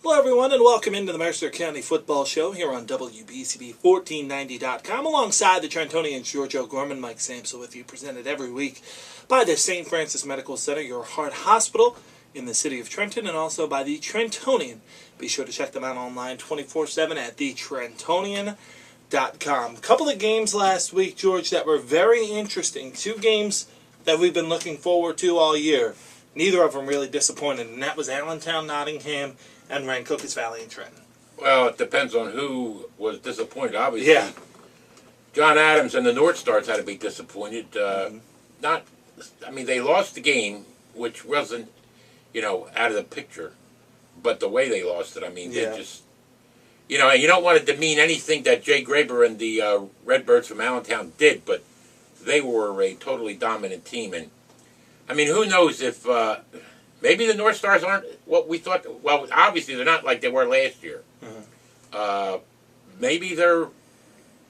Hello, everyone, and welcome into the Mercer County Football Show here on WBCB1490.com alongside the Trentonians, George O'Gorman, Mike Sampson with you, presented every week by the St. Francis Medical Center, your heart hospital in the city of Trenton, and also by the Trentonian. Be sure to check them out online 24/7 at thetrentonian.com. Couple of games last week, George, that were very interesting. Two games that we've been looking forward to all year. Neither of them really disappointed, and that was Allentown, Nottingham, and Rancocas Valley and Trenton. Well, it depends on who was disappointed. Obviously, Yeah. John Adams and the North Stars had to be disappointed. They lost the game, which wasn't, out of the picture. But the way they lost it, they just, and you don't want to demean anything that Jay Graber and the Redbirds from Allentown did, but they were a totally dominant team. And, who knows if... maybe the North Stars aren't what we thought. Well, obviously they're not like they were last year. Mm-hmm. Maybe they're,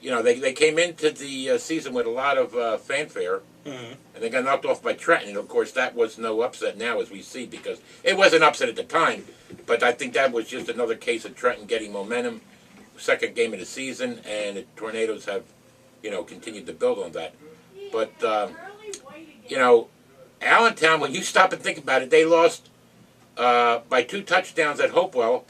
they came into the season with a lot of fanfare, mm-hmm. and they got knocked off by Trenton. And of course, that was no upset now, as we see, because it was an upset at the time. But I think that was just another case of Trenton getting momentum. Second game of the season, and the Tornadoes have, continued to build on that. But Allentown, when you stop and think about it, they lost by 2 touchdowns at Hopewell,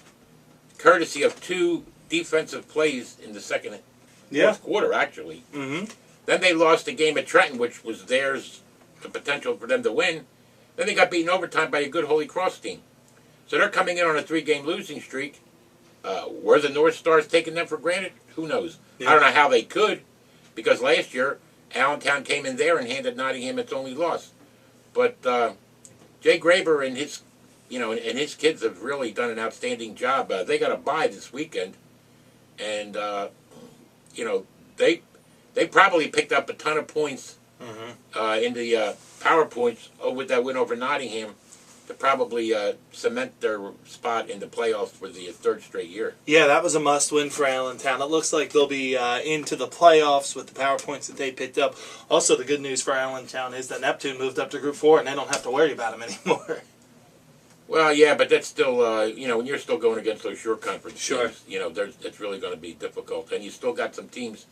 courtesy of 2 defensive plays in the fourth quarter, actually. Mm-hmm. Then they lost a game at Trenton, which was theirs, the potential for them to win. Then they got beaten overtime by a good Holy Cross team. So they're coming in on a 3-game losing streak. Were the North Stars taking them for granted? Who knows? Yeah. I don't know how they could, because last year, Allentown came in there and handed Nottingham its only loss. But Jay Graber and his, and his kids have really done an outstanding job. They got a bye this weekend, and they probably picked up a ton of points in the power points with that win over Nottingham to probably cement their spot in the playoffs for the 3rd straight year. Yeah, that was a must-win for Allentown. It looks like they'll be into the playoffs with the power points that they picked up. Also, the good news for Allentown is that Neptune moved up to Group 4, and they don't have to worry about them anymore. Well, yeah, but that's still, when you're still going against those short conference teams, it's really going to be difficult. And you still got some teams,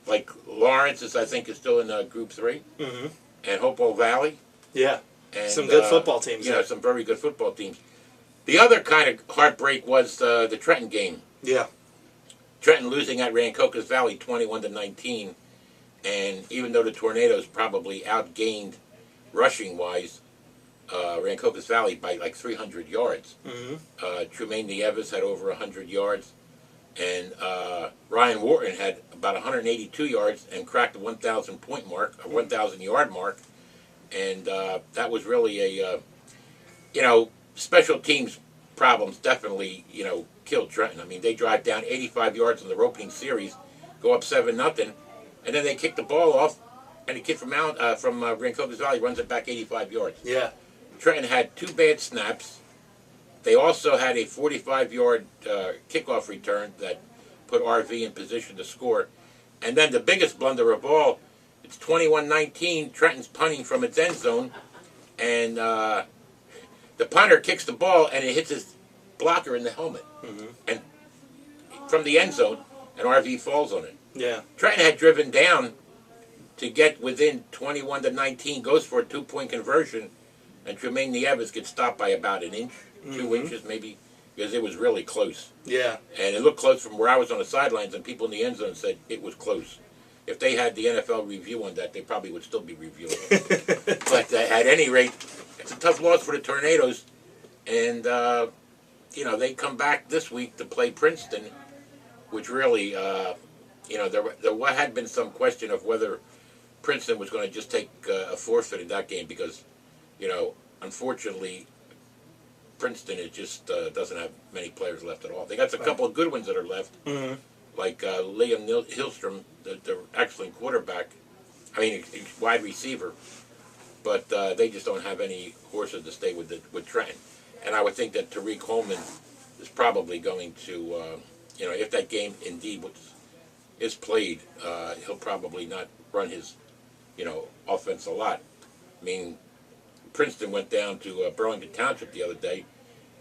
like Lawrence I think is still in Group 3, mm-hmm. and Hopewell Valley. Yeah. And, some good football teams. Some very good football teams. The other kind of heartbreak was the Trenton game. Yeah. Trenton losing at Rancocas Valley 21-19, and even though the Tornadoes probably outgained rushing-wise Rancocas Valley by like 300 yards. Mm-hmm. Tremaine Nieves had over 100 yards, and Ryan Wharton had about 182 yards and cracked the 1,000-point mark, or 1,000-yard mark. And that was really a, special teams problems definitely, killed Trenton. They drive down 85 yards in the opening series, go up 7-0, and then they kick the ball off, and the kid from Rancocas Valley runs it back 85 yards. Yeah. Trenton had 2 bad snaps. They also had a 45-yard kickoff return that put RV in position to score. And then the biggest blunder of all, it's 21-19. Trenton's punting from its end zone, and the punter kicks the ball, and it hits his blocker in the helmet, mm-hmm. and from the end zone, and RV falls on it. Yeah. Trenton had driven down to get within 21-19, goes for a 2-point conversion, and Tremaine Nieves gets stopped by about an inch, 2 mm-hmm. inches maybe, because it was really close. Yeah. And it looked close from where I was on the sidelines, and people in the end zone said it was close. If they had the NFL review on that, they probably would still be reviewing it. But at any rate, it's a tough loss for the Tornadoes. And, they come back this week to play Princeton, which really, there had been some question of whether Princeton was going to just take a forfeit in that game because, unfortunately, Princeton doesn't have many players left at all. They got a couple of good ones that are left. Mm-hmm. Like Liam Hillstrom, the excellent quarterback, wide receiver, but they just don't have any horses to stay with Trenton. And I would think that Tariq Holman is probably going to, if that game indeed is played, he'll probably not run his, offense a lot. Princeton went down to Burlington Township the other day,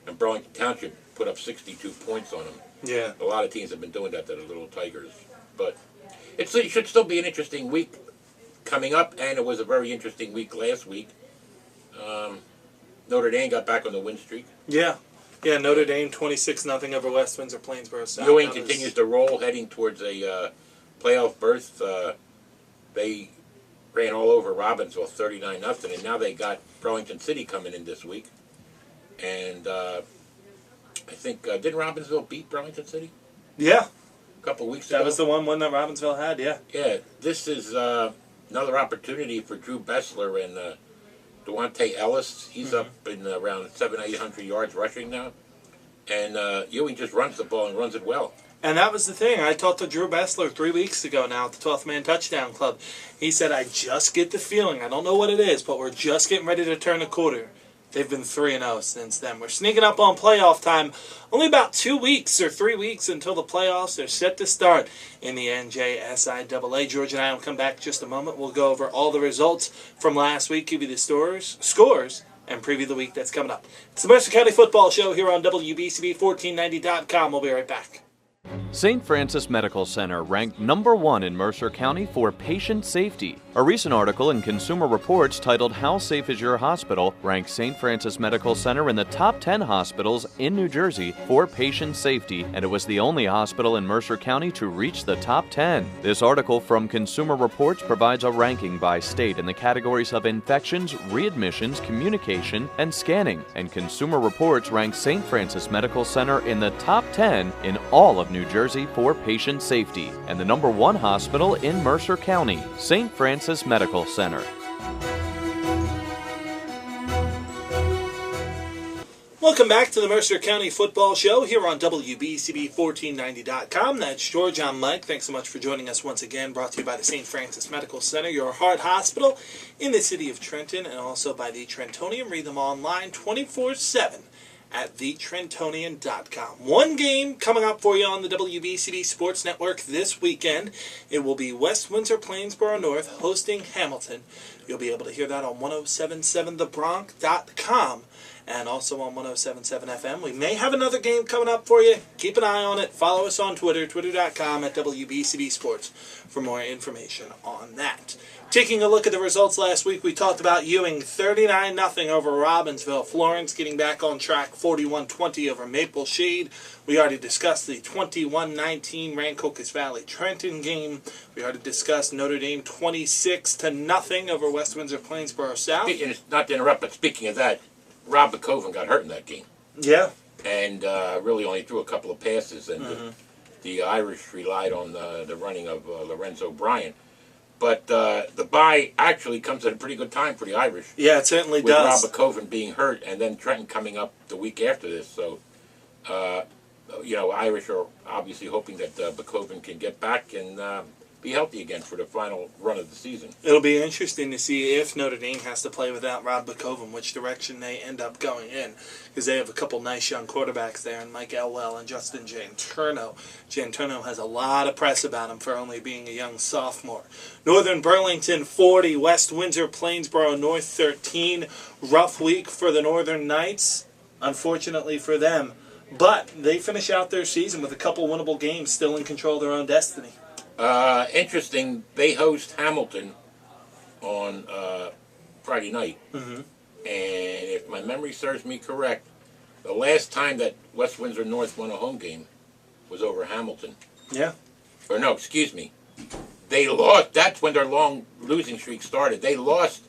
and Burlington Township put up 62 points on them. Yeah. A lot of teams have been doing that to the Little Tigers. But it should still be an interesting week coming up, and it was a very interesting week last week. Notre Dame got back on the win streak. Yeah. Yeah, Notre Dame 26-0 over West Windsor Plainsboro South. Ewing continues to roll, heading towards a playoff berth. They ran all over Robbinsville 39-0, and now they got Burlington City coming in this week. And I think, didn't Robbinsville beat Burlington City? Yeah. A couple of weeks ago? That was the one that Robbinsville had, yeah. Yeah, this is another opportunity for Drew Bessler and Duante Ellis. He's up in around 700-800 yards rushing now. And Ewing just runs the ball and runs it well. And that was the thing. I talked to Drew Bessler 3 weeks ago now at the 12th Man Touchdown Club. He said, I just get the feeling, I don't know what it is, but we're just getting ready to turn a quarter. They've been 3-0 since then. We're sneaking up on playoff time. Only about 2 weeks or 3 weeks until the playoffs are set to start in the NJSIAA. George and I will come back in just a moment. We'll go over all the results from last week, give you the scores, and preview the week that's coming up. It's the Mercer County Football Show here on WBCB1490.com. We'll be right back. St. Francis Medical Center ranked #1 in Mercer County for patient safety. A recent article in Consumer Reports titled How Safe is Your Hospital ranked St. Francis Medical Center in the top 10 hospitals in New Jersey for patient safety, and it was the only hospital in Mercer County to reach the top 10. This article from Consumer Reports provides a ranking by state in the categories of infections, readmissions, communication, and scanning, and Consumer Reports ranks St. Francis Medical Center in the top 10 in all of New Jersey for patient safety, and the #1 hospital in Mercer County, St. Francis Medical Center. Welcome back to the Mercer County Football Show here on WBCB1490.com. That's George, I'm Mike. Thanks so much for joining us once again. Brought to you by the St. Francis Medical Center, your heart hospital in the city of Trenton, and also by the Trentonian. Read them online 24/7 at thetrentonian.com. One game coming up for you on the WBCB Sports Network this weekend. It will be West Windsor Plainsboro North hosting Hamilton. You'll be able to hear that on 1077thebronx.com and also on 1077 FM. We may have another game coming up for you. Keep an eye on it. Follow us on Twitter, twitter.com at WBCB Sports for more information on that. Taking a look at the results last week, we talked about Ewing 39-0 over Robbinsville. Florence getting back on track 41-20 over Maple Shade. We already discussed the 21-19 Rancocas Valley Trenton game. We already discussed Notre Dame 26-0 over West Windsor Plainsboro South. Not to interrupt, but speaking of that, Rob McCoven got hurt in that game. Yeah. And really only threw a couple of passes, and the Irish relied on the running of Lorenzo Bryan. But the bye actually comes at a pretty good time for the Irish. Yeah, it certainly with does. Rob McCoven being hurt, and then Trenton coming up the week after this. So, Irish are obviously hoping that McCoven can get back and be healthy again for the final run of the season. It'll be interesting to see if Notre Dame has to play without Rob McCoven, which direction they end up going in, because they have a couple nice young quarterbacks there, and Mike Elwell and Justin Janturno. Janturno has a lot of press about him for only being a young sophomore. Northern Burlington 40, West Windsor Plainsboro North 13. Rough week for the Northern Knights, unfortunately for them. But they finish out their season with a couple winnable games, still in control of their own destiny. Interesting, they host Hamilton on Friday night. And if my memory serves me correct, the last time that West Windsor North won a home game was over Hamilton. Yeah. Or no, excuse me. They lost. That's when their long losing streak started. They lost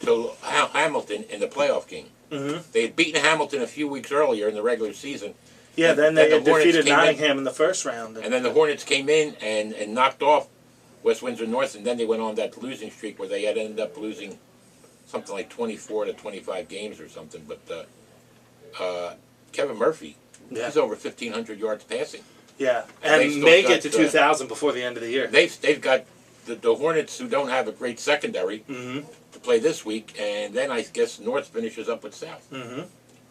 to Hamilton in the playoff game. They had beaten Hamilton a few weeks earlier in the regular season. Yeah, then they defeated Nottingham in the first round. And then the Hornets came in and knocked off West Windsor North, and then they went on that losing streak where they had ended up losing something like 24 to 25 games or something. But Kevin Murphy, he's over 1,500 yards passing. Yeah, and may get to 2,000 before the end of the year. They've got the Hornets, who don't have a great secondary, to play this week, and then I guess North finishes up with South. And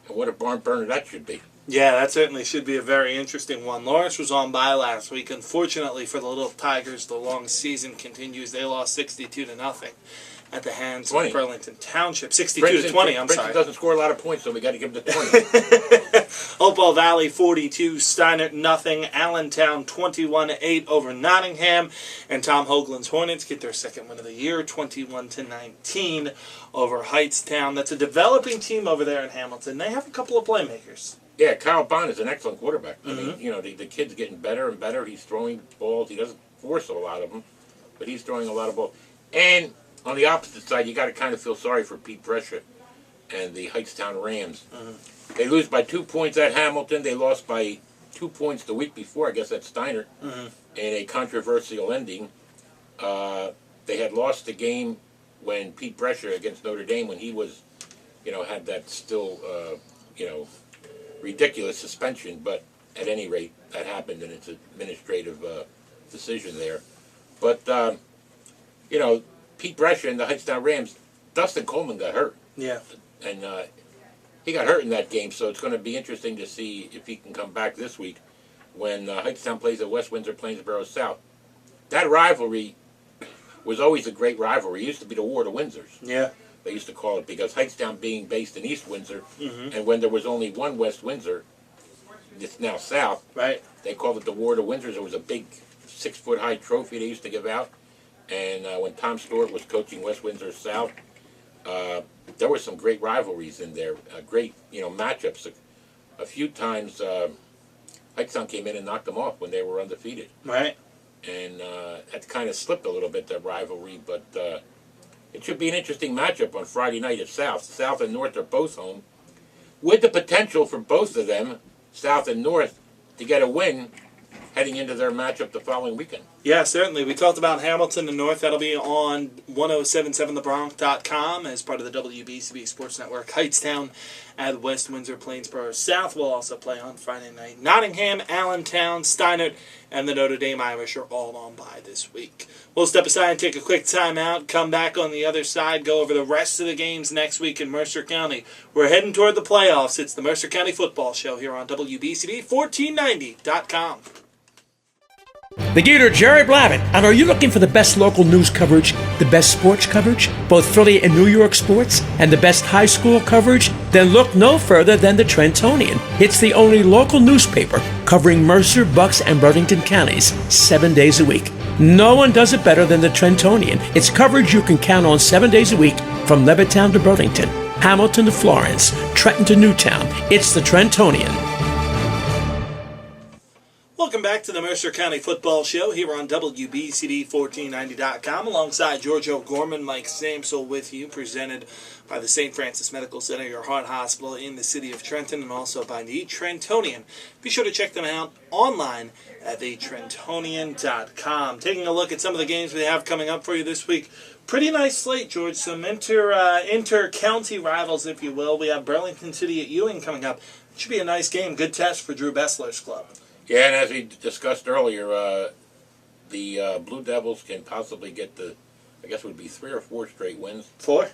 what a barn burner that should be. Yeah, that certainly should be a very interesting one. Lawrence was on bye last week. Unfortunately for the Little Tigers, the long season continues. They lost 62-0. at the hands 20. of Burlington Township. 62-20, I'm Princeton sorry. doesn't score a lot of points, so we got to give them the 20. Hopewell Valley 42, Steiner nothing. Allentown 21-8 over Nottingham, and Tom Hoagland's Hornets get their second win of the year, 21-19 over Heightstown. That's a developing team over there in Hamilton. They have a couple of playmakers. Yeah, Kyle Bond is an excellent quarterback. I mean, the kid's getting better and better. He's throwing balls. He doesn't force a lot of them, but he's throwing a lot of balls. And on the opposite side, you got to kind of feel sorry for Pete Brescia and the Heightstown Rams. They lose by 2 points at Hamilton. They lost by 2 points the week before, I guess, at Steiner, in a controversial ending. They had lost the game when Pete Brescia against Notre Dame, when he was, had that still, ridiculous suspension. But at any rate, that happened, and it's an administrative decision there. But, Pete Brescia and the Heightstown Rams, Dustin Coleman got hurt. Yeah. And he got hurt in that game, so it's going to be interesting to see if he can come back this week when Heightstown plays at West Windsor Plainsboro South. That rivalry was always a great rivalry. It used to be the War of the Windsors. Yeah. They used to call it, because Heightstown being based in East Windsor, and when there was only one West Windsor, it's now South, Right. they called it the War of the Windsors. It was a big 6-foot-high trophy they used to give out. And when Tom Stewart was coaching West Windsor South, there were some great rivalries in there, great matchups. A few times, Heightstown came in and knocked them off when they were undefeated. Right. And that kind of slipped a little bit, that rivalry. But it should be an interesting matchup on Friday night at South. South and North are both home, with the potential for both of them, South and North, to get a win heading into their matchup the following weekend. Yeah, certainly. We talked about Hamilton and North. That'll be on 1077thebronx.com as part of the WBCB Sports Network. Heightstown at West Windsor Plainsboro South will also play on Friday night. Nottingham, Allentown, Steinert, and the Notre Dame Irish are all on bye this week. We'll step aside and take a quick timeout, come back on the other side, go over the rest of the games next week in Mercer County. We're heading toward the playoffs. It's the Mercer County Football Show here on WBCB1490.com. The Gator Jerry Blavitt. And are you looking for the best local news coverage, the best sports coverage, both Philly and New York sports, and the best high school coverage? Then look no further than the Trentonian. It's the only local newspaper covering Mercer, Bucks, and Burlington counties 7 days a week. No one does it better than the Trentonian. It's coverage you can count on 7 days a week, from Levittown to Burlington, Hamilton to Florence, Trenton to Newtown. It's the Trentonian. Welcome back to the Mercer County Football Show here on WBCD1490.com alongside George O'Gorman, Mike Samsel with you, presented by the St. Francis Medical Center, your heart hospital in the city of Trenton, and also by the Trentonian. Be sure to check them out online at thetrentonian.com. Taking a look at some of the games we have coming up for you this week. Pretty nice slate, George. Some inter-county rivals, if you will. We have Burlington City at Ewing coming up. It should be a nice game. Good test for Drew Bessler's club. Yeah, and as we discussed earlier, the Blue Devils can possibly get I guess it would be 3 or 4 straight wins. 4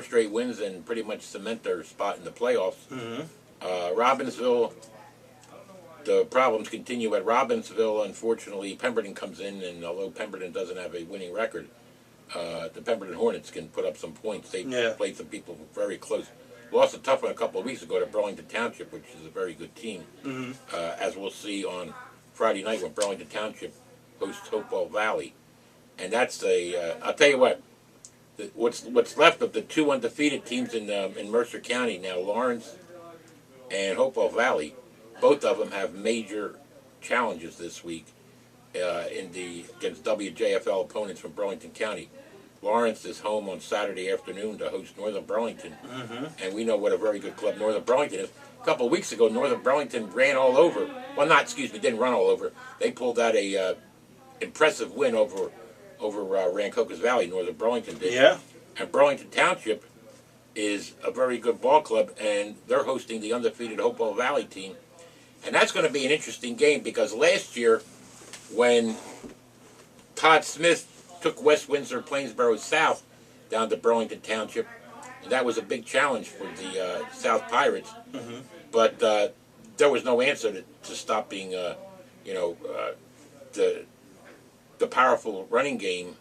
straight wins and pretty much cement their spot in the playoffs. Robbinsville, the problems continue at Robbinsville. Unfortunately, Pemberton comes in, and although Pemberton doesn't have a winning record, the Pemberton Hornets can put up some points. They played some people very close. Lost a tough one a couple of weeks ago to Burlington Township, which is a very good team, as we'll see on Friday night when Burlington Township hosts Hopewell Valley. And that's I'll tell you what, what's left of the 2 undefeated teams in Mercer County now, Lawrence and Hopewell Valley, both of them have major challenges this week against WJFL opponents from Burlington County. Lawrence is home on Saturday afternoon to host Northern Burlington, and we know what a very good club Northern Burlington is. A couple of weeks ago, Northern Burlington ran all over. Well, didn't run all over. They pulled out a impressive win over Rancocas Valley. Northern Burlington did. Yeah. And Burlington Township is a very good ball club, and they're hosting the undefeated Hopewell Valley team. And that's going to be an interesting game, because last year, when Todd Smith took West Windsor Plainsboro South down to Burlington Township, and that was a big challenge for the South Pirates. But there was no answer to stopping, the powerful running game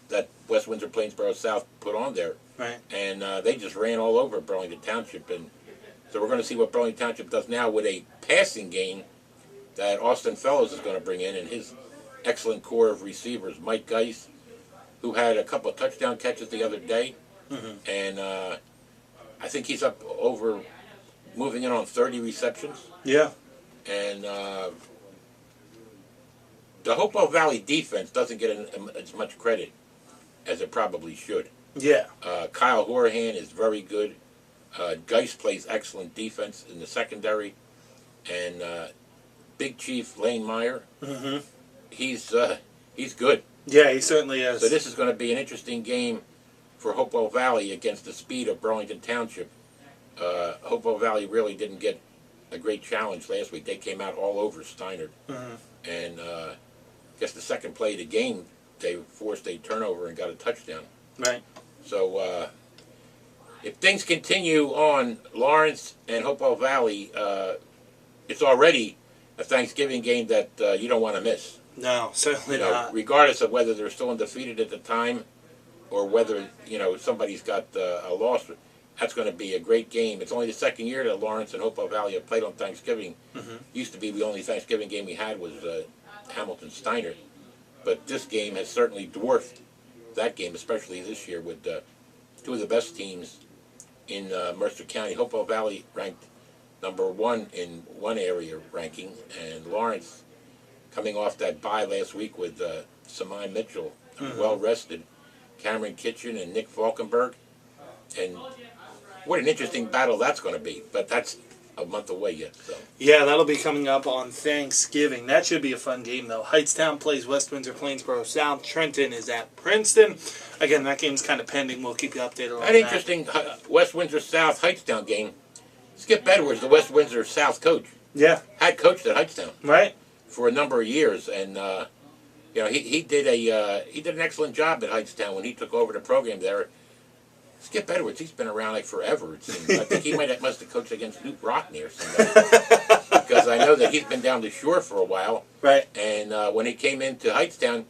that West Windsor Plainsboro South put on there. Right. And they just ran all over Burlington Township. And so we're going to see what Burlington Township does now with a passing game that Austin Fellows is going to bring in, and his excellent core of receivers. Mike Geis, who had a couple of touchdown catches the other day, and I think he's up over, moving in on 30 receptions. Yeah. And the Hopewell Valley defense doesn't get as much credit as it probably should. Yeah. Kyle Horahan is very good. Geis plays excellent defense in the secondary, and Big Chief Lane Meyer, he's good. Yeah, he certainly is. So this is going to be an interesting game for Hopewell Valley against the speed of Burlington Township. Hopewell Valley really didn't get a great challenge last week. They came out all over Steinert, and I guess the second play of the game, they forced a turnover and got a touchdown. Right. So if things continue on, Lawrence and Hopewell Valley, it's already a Thanksgiving game that you don't want to miss. No, certainly not. Regardless of whether they're still undefeated at the time or whether, somebody's got a loss, that's going to be a great game. It's only the second year that Lawrence and Hopewell Valley have played on Thanksgiving. Used to be the only Thanksgiving game we had was Hamilton Steinert. But this game has certainly dwarfed that game, especially this year with two of the best teams in Mercer County. Hopewell Valley ranked #1 in one area ranking, and Lawrence coming off that bye last week with Samai Mitchell, well rested, Cameron Kitchen and Nick Falkenberg, and what an interesting battle that's going to be. But that's a month away yet. So yeah, that'll be coming up on Thanksgiving. That should be a fun game, though. Hightstown plays West Windsor Plainsboro South. Trenton is at Princeton. Again, that game's kind of pending. We'll keep you updated on that. An interesting West Windsor South Hightstown game. Skip Edwards, the West Windsor South coach, had coached at Hightstown for a number of years, and he did an excellent job at Hightstown when he took over the program there. Skip Edwards, he's been around like forever, it seems. I think he must have coached against Newt Rockney or somebody. Because I know that he's been down the shore for a while. Right. And when he came into Hightstown,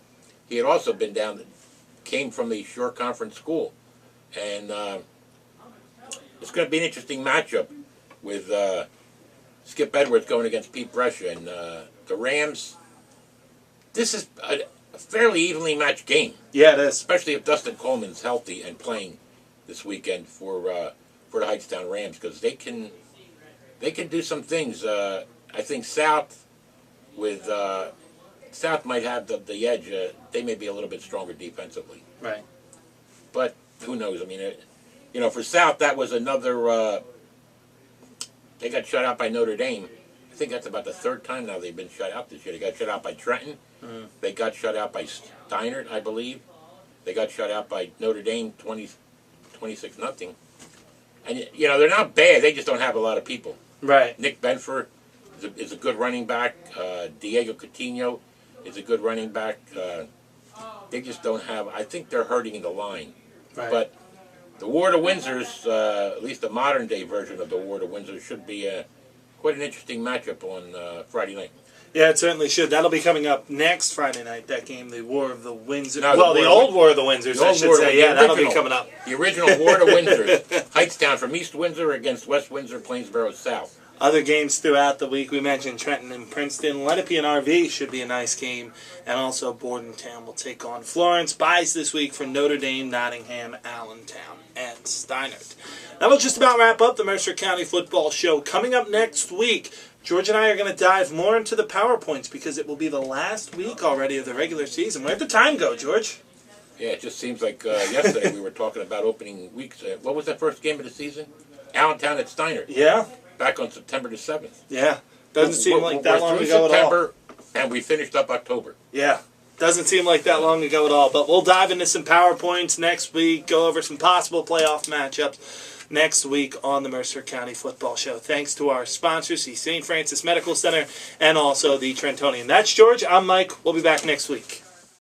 he had also came from the Shore Conference School. And it's going to be an interesting matchup with Skip Edwards going against Pete Brescia. And the Rams, this is a fairly evenly matched game. Yeah, it is. Especially if Dustin Coleman's healthy and playing this weekend for the Hightstown Rams, because they can do some things. I think South might have the edge. They may be a little bit stronger defensively. Right. But who knows? I mean, for South, that was another. They got shut out by Notre Dame. I think that's about the third time now they've been shut out this year. They got shut out by Trenton. They got shut out by Steinert, I believe. They got shut out by Notre Dame 26-0. And, they're not bad. They just don't have a lot of people. Right. Nick Benford is a good running back. Diego Coutinho is a good running back. They just don't have... I think they're hurting in the line. Right. But the War of Windsors, at least the modern-day version of the War of Windsor, should be quite an interesting matchup on Friday night. Yeah, it certainly should. That'll be coming up next Friday night, that game, the War of the Windsors. No, the old War of the Windsors, I should say. Yeah, that'll be coming up. The original War of Windsors. Hightstown from East Windsor against West Windsor, Plainsboro South. Other games throughout the week, we mentioned Trenton and Princeton. Lenape and RV should be a nice game. And also Bordentown will take on Florence. Buys this week for Notre Dame, Nottingham, Allentown, and Steinert. That'll just about wrap up the Mercer County Football Show. Coming up next week, George and I are going to dive more into the PowerPoints because it will be the last week already of the regular season. Where'd the time go, George? Yeah, it just seems like yesterday we were talking about opening weeks. What was that first game of the season? Allentown at Steinert. Yeah. Back on September the 7th. Yeah. Doesn't seem like that long ago September, at all. And we finished up October. Yeah. Doesn't seem like that long ago at all. But we'll dive into some PowerPoints next week, go over some possible playoff matchups next week on the Mercer County Football Show. Thanks to our sponsors, the St. Francis Medical Center, and also the Trentonian. That's George. I'm Mike. We'll be back next week.